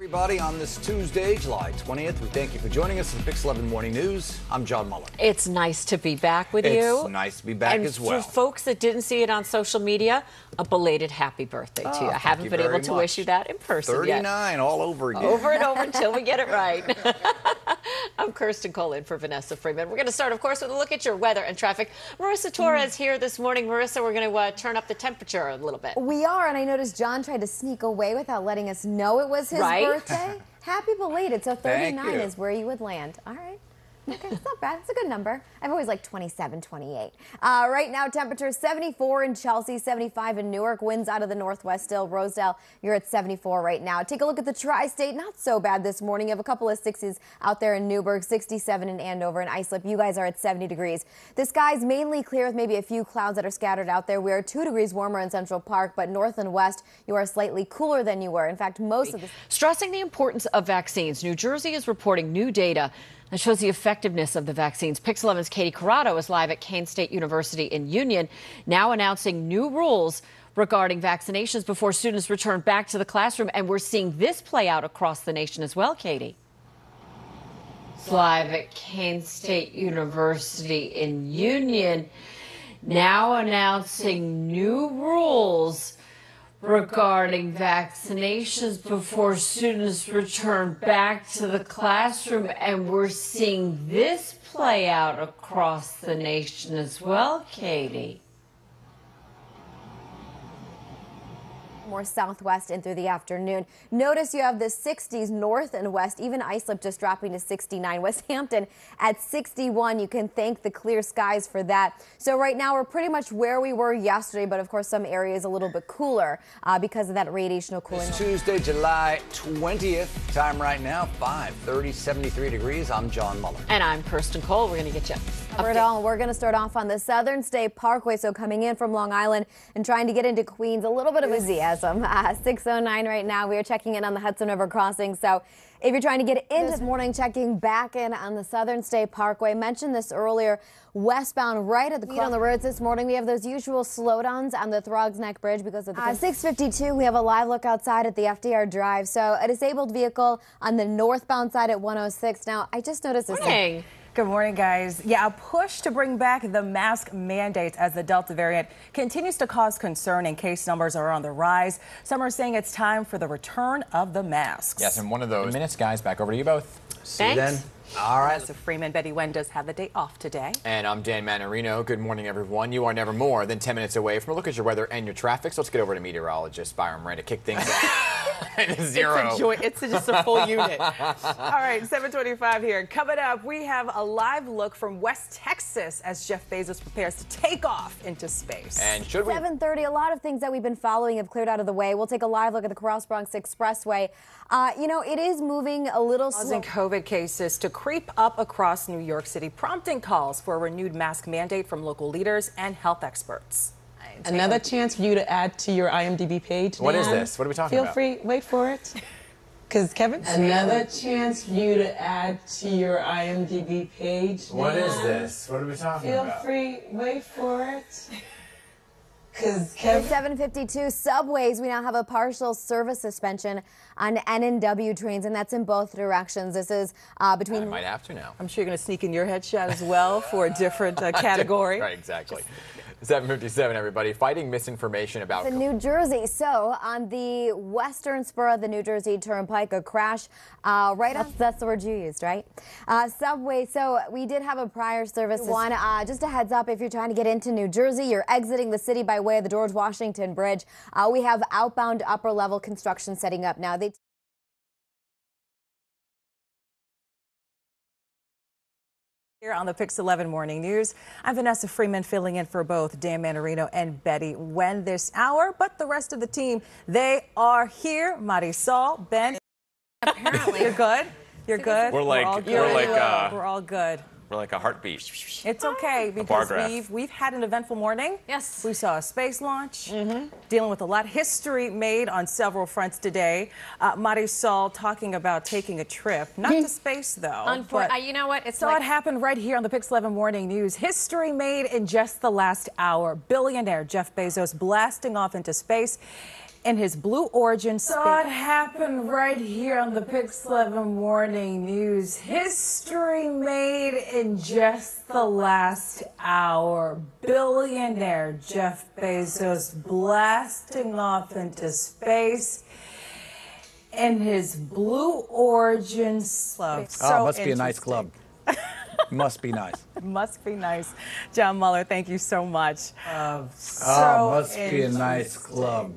Everybody, on this Tuesday, July 20th, we thank you for joining us in Pix 11 Morning News. I'm John Muller. It's nice to be back with you. It's nice to be back as well. And for folks that didn't see it on social media, a belated happy birthday to you. I haven't been able to wish you that in person 39 yet. all over again. Over and over until we get it right. I'm Kirstin in for Vanessa Freeman. We're going to start, of course, with a look at your weather and traffic. Marissa Torres here this morning. Marissa, we're going to turn up the temperature a little bit. We are, and I noticed John tried to sneak away without letting us know it was his birthday. Happy belated. So 39 is where you would land. All right. Okay, it's not bad. It's a good number. I've always liked 27, 28. Right now, temperature 74 in Chelsea, 75 in Newark. Winds out of the northwest still. Rosedale, you're at 74 right now. Take a look at the tri-state. Not so bad this morning. You have a couple of 60s out there in Newburgh, 67 in Andover and Islip. You guys are at 70 degrees. The sky's mainly clear with maybe a few clouds that are scattered out there. We are 2 degrees warmer in Central Park, but north and west, you are slightly cooler than you were. In fact, most of the... Stressing the importance of vaccines, New Jersey is reporting new data that shows the effectiveness of the vaccines. Pix 11's Katie Corrado is live at Kane State University in Union, now announcing new rules regarding vaccinations before students return back to the classroom. And we're seeing this play out across the nation as well, Katie. Live at Kane State University in Union, now announcing new rules regarding vaccinations before students return back to the classroom, and we're seeing this play out across the nation as well, Katie. More southwest in through the afternoon. Notice you have the 60s north and west, even Islip just dropping to 69. West Hampton at 61. You can thank the clear skies for that. So right now we're pretty much where we were yesterday, but of course some areas a little bit cooler because of that radiational cooling. It's Tuesday, July 20th. Time right now, 5:30, 73 degrees. I'm John Muller. And I'm Kirstin Cole. We're going to get you We're going to start off on the Southern State Parkway, so coming in from Long Island and trying to get into Queens, a little bit of enthusiasm. 6:09 right now. We are checking in on the Hudson River crossing. So if you're trying to get in this morning, checking back in on the Southern State Parkway. Mentioned this earlier, westbound right at the on the roads this morning. We have those usual slowdowns on the Throgs Neck Bridge because of the 6:52. We have a live look outside at the FDR Drive. So a disabled vehicle on the northbound side at 106. Now, I just noticed this. Good morning, guys. Yeah, a push to bring back the mask mandates as the Delta variant continues to cause concern and case numbers are on the rise. Some are saying it's time for the return of the masks. Yes, and one of those minutes, guys. Back over to you both. See you then. All right. Vanessa Freeman, Betty Wen does have the day off today. And I'm Dan Manarino. Good morning, everyone. You are never more than 10 minutes away from a look at your weather and your traffic. So let's get over to meteorologist Byron Moran to kick things off. Zero. It's just a full unit. All right, 7:25 here. Coming up, we have a live look from West Texas as Jeff Bezos prepares to take off into space. And should we? 7:30, a lot of things that we've been following have cleared out of the way. We'll take a live look at the Cross Bronx Expressway. You know, it is moving a little slow. COVID cases to creep up across New York City, prompting calls for a renewed mask mandate from local leaders and health experts. Another chance for you to add to your IMDb page. What is this? What are we talking about? Feel free, wait for it. Because Kevin? Another chance for you to add to your IMDb page. What is this? What are we talking about? Feel free, wait for it. Because Kevin. 7:52 subways. We now have a partial service suspension on N&W trains, and that's in both directions. This is between. I might have to now. I'm sure you're going to sneak in your headshot as well for a different category. Right, exactly. 7:57, everybody. Fighting misinformation about New Jersey. So on the western spur of the New Jersey Turnpike, a crash right on. That's the word you used, right? Subway. So we did have a prior service. One, just a heads up, if you're trying to get into New Jersey, you're exiting the city by way of the George Washington Bridge. We have outbound upper level construction setting up now. Here on the Pix 11 Morning News, I'm Vanessa Freeman filling in for both Dan Manarino and Betty Wen this hour, but the rest of the team, they are here. Marisol, Ben. Apparently. You're good? You're good? We're all good. We're like a heartbeat. It's okay because we've had an eventful morning. Yes. We saw a space launch, dealing with a lot. History made on several fronts today. Marisol talking about taking a trip, not to space though. You know what? It happened right here on the Pix 11 Morning News. History made in just the last hour. Billionaire Jeff Bezos blasting off into space. in his Blue Origin saw it happen right here on the Pix 11 Morning News. History made in just the last hour. Billionaire Jeff Bezos blasting off into space in his Blue Origin club. Oh, must be a nice club. Must be nice. Must be nice. John Muller, thank you so much. Must be a nice club.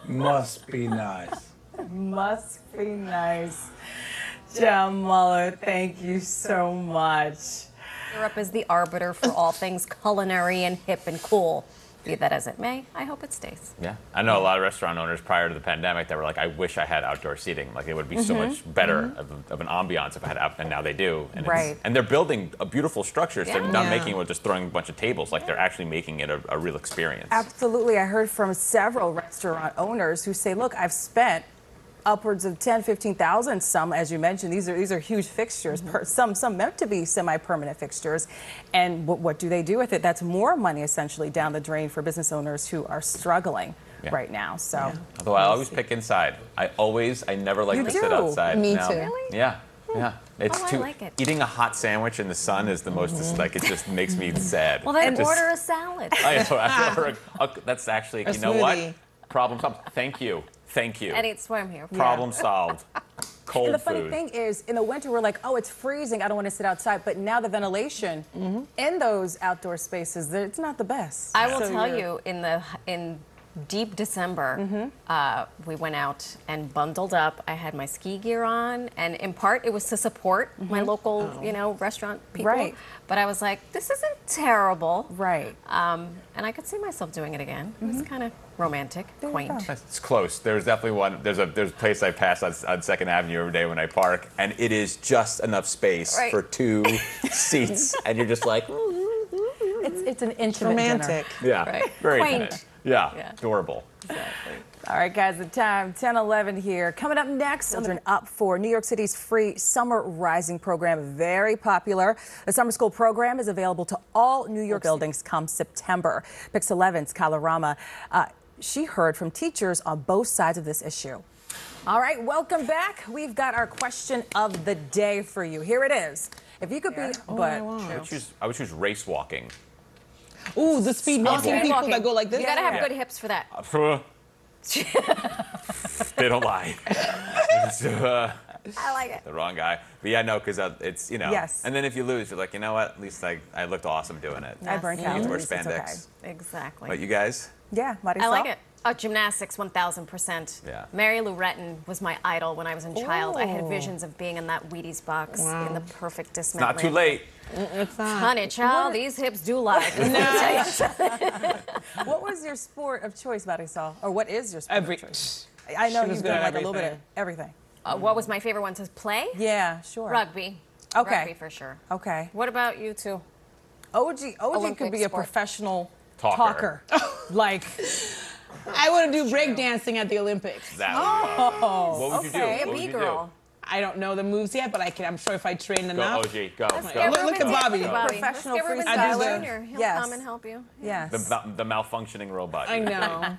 Must be nice. Must be nice. John Muller, thank you so much. Europe is the arbiter for all things culinary and hip and cool. Be that as it may, I hope it stays. Yeah, I know a lot of restaurant owners prior to the pandemic that were like, I wish I had outdoor seating. Like, it would be so much better of an ambiance if I had and now they do. And and they're building a beautiful structure. So they're not making it with just throwing a bunch of tables. Like, they're actually making it a real experience. Absolutely. I heard from several restaurant owners who say, look, I've spent upwards of 10, 15,000. Some, as you mentioned, these are huge fixtures. Some meant to be semi-permanent fixtures. And what do they do with it? That's more money essentially down the drain for business owners who are struggling right now. So, although I always pick inside. I never like to sit outside. Me too. Really? Yeah. Yeah, it's I like it. Eating a hot sandwich in the sun is the most like it just makes me sad. Well, then order a salad. That's actually A you know what? smoothie. Problem solved. Thank you. Thank you. And it's why I'm here. Problem solved. Cold and the food. funny thing is, in the winter, we're like, oh, it's freezing. I don't want to sit outside. But now the ventilation in those outdoor spaces, it's not the best. I will tell you, in deep December, we went out and bundled up. I had my ski gear on, and in part it was to support my local, restaurant people. Right. But I was like, this isn't terrible. Right. And I could see myself doing it again. It was kind of romantic, quaint. It's close. There's definitely one. There's a place I pass on 2nd Avenue every day when I park, and it is just enough space for 2 seats, and you're just like, It's an intimate Romantic. dinner. yeah, very Quaint. intimate. Yeah, adorable. All right, guys, the time, 10:11 here. Coming up next, children up for New York City's free Summer Rising program. Very popular. The summer school program is available to all New York buildings come September. Pix 11's Kyla Rama, she heard from teachers on both sides of this issue. All right, welcome back. We've got our question of the day for you. Here it is. If you could be, I would choose race walking. Ooh, the speed walking people that go like this. You gotta have good hips for that. They don't lie. I like it. The wrong guy. But yeah, no, because it's, Yes. And then if you lose, you're like, you know what? At least I looked awesome doing it. I burn You get to wear calories. It's spandex. okay. Exactly. But you guys? Yeah, Marisol? I like it. Oh, gymnastics, 1000%. Yeah. Mary Lou Retton was my idol when I was a child. I had visions of being in that Wheaties box in the perfect dismount. Not too late. It's not. Honey, child, these hips do lie. What was your sport of choice, Marisol? Or what is your sport of choice? I know She was you've good done at like a little bit of everything. everything. What was my favorite one to play? Yeah, sure. Rugby. Okay. Rugby for sure. Okay. What about you two? OG could Olympic be a sport. professional Talker. like, I want to do breakdancing at the Olympics. That would be awesome. What would you do? Okay, a What would you B-girl. I don't know the moves yet, but I'm sure if I train do? enough. Go, OG. Go. Get Look at Ruben Bobby. Sandler, Professional Let's get Ruben freestyler. Sandler Jr. He'll Yes. come and help you. yes. The malfunctioning robot. I know.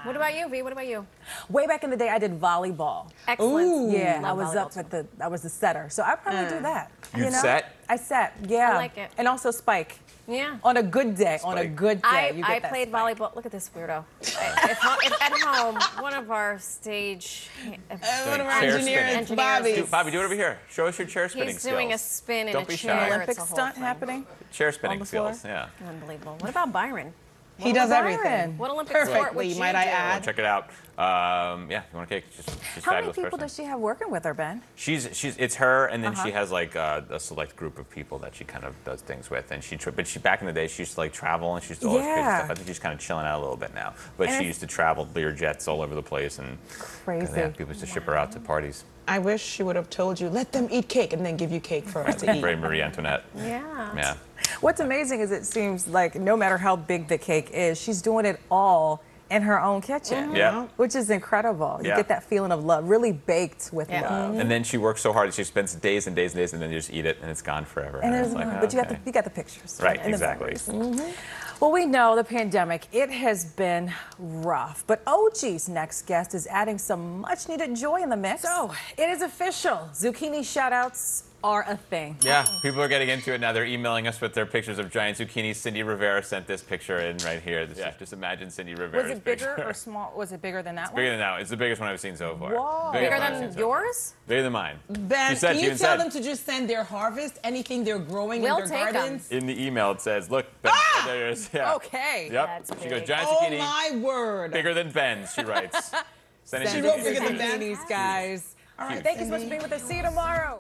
What about you, V? What about you? Way back in the day, I did volleyball. Excellent. Ooh. Yeah, Love I was volleyball up too. I was the setter. So I'd probably do that. You set? I set, yeah. I like it. And also spike. Yeah. On a good day, on a Spike. good day. you I get that played spike. volleyball. Look at this weirdo. If at home, one of our stage One of our Chair engineers, spinning. Bobby. Bobby, do it over here. Show us your chair spinning he's skills. doing a spin in Don't a be chair. shy. It's Olympic a whole stunt thing. happening. Chair spinning On the floor? skills. Yeah. Unbelievable. What about Byron? He does Byron? everything. What Olympic sport would Perfectly, you might I do? add. Check it out. Yeah, if you want a cake, she's How many fabulous people person. does she have working with her, Ben? It's her, and then she has like a select group of people that she kind of does things with, and but she back in the day she used to like travel and she used to always Yeah. stuff. I think she's kind of chilling out a little bit now, but And she it's- used to travel Learjets all over the place, and Crazy. yeah, people used to ship her out to parties. I wish she would have told you, let them eat cake and then give you cake for us to eat. Very Marie Antoinette. Yeah. Yeah. What's amazing is it seems like no matter how big the cake is, she's doing it all in her own kitchen. Yeah. Which is incredible. You Yeah. get that feeling of love, really baked with Yeah. love. And then she works so hard, she spends days and days and days, and then you just eat it, and it's gone forever. And it's there's like, but okay. you got the pictures. Right, and the exactly. memories. Well, we know the pandemic, it has been rough, but OG's next guest is adding some much needed joy in the mix. So it is official. Zucchini shout-outs are a thing. Yeah, people are getting into it now. They're emailing us with their pictures of giant zucchinis. Cindy Rivera sent this picture in right here. Just imagine Cindy Rivera's Was it bigger or small? Was it bigger than that one? Bigger than that one. It's the biggest one I've seen so far. Whoa. Bigger than yours? Bigger than mine. Ben, can you tell them to just send their harvest, anything they're growing in their gardens? In the email it says, look, Ben, there it is. Yeah. Okay. Yep. She goes, giant Oh zucchini. my word. Bigger than Ben's, she writes. She wrote bigger than Ben's, guys. All right, thank you so much for being with us. See you tomorrow.